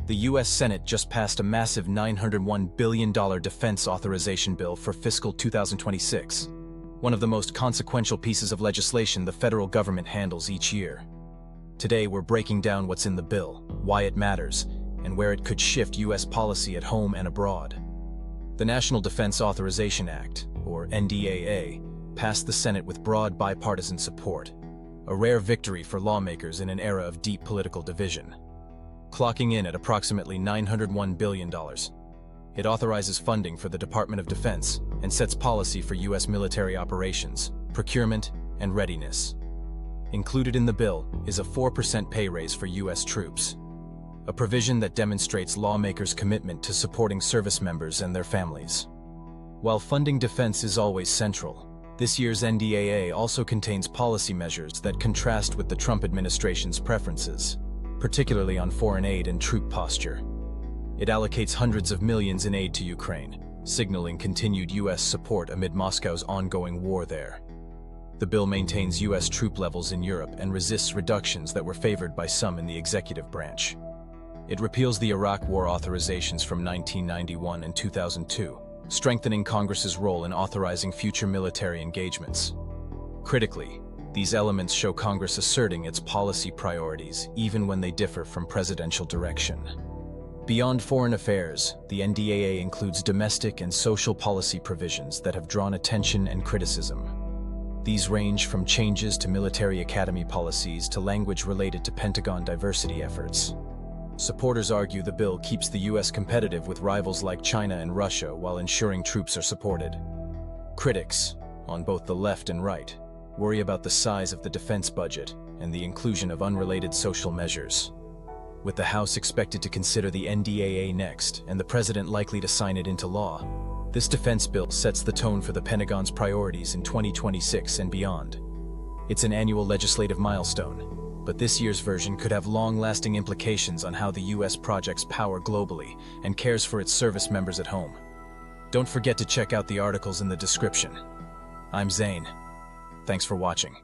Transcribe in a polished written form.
The U.S. Senate just passed a massive $901 billion defense authorization bill for fiscal 2026, one of the most consequential pieces of legislation the federal government handles each year. Today, we're breaking down what's in the bill, why it matters, and where it could shift U.S. policy at home and abroad. The National Defense Authorization Act, or NDAA, passed the Senate with broad bipartisan support, a rare victory for lawmakers in an era of deep political division. Clocking in at approximately $901 billion, it authorizes funding for the Department of Defense and sets policy for U.S. military operations, procurement, and readiness. Included in the bill is a 4% pay raise for U.S. troops, a provision that demonstrates lawmakers' commitment to supporting service members and their families. While funding defense is always central, this year's NDAA also contains policy measures that contrast with the Trump administration's preferences, particularly on foreign aid and troop posture. It allocates hundreds of millions in aid to Ukraine, signaling continued U.S. support amid Moscow's ongoing war there. The bill maintains U.S. troop levels in Europe and resists reductions that were favored by some in the executive branch. It repeals the Iraq War authorizations from 1991 and 2002, strengthening Congress's role in authorizing future military engagements. Critically, these elements show Congress asserting its policy priorities even when they differ from presidential direction. Beyond foreign affairs, the NDAA includes domestic and social policy provisions that have drawn attention and criticism. These range from changes to military academy policies to language related to Pentagon diversity efforts. Supporters argue the bill keeps the U.S. competitive with rivals like China and Russia while ensuring troops are supported. Critics, on both the left and right, worry about the size of the defense budget and the inclusion of unrelated social measures. With the House expected to consider the NDAA next and the President likely to sign it into law, this defense bill sets the tone for the Pentagon's priorities in 2026 and beyond. It's an annual legislative milestone, but this year's version could have long-lasting implications on how the U.S. projects power globally and cares for its service members at home. Don't forget to check out the articles in the description. I'm Zane. Thanks for watching.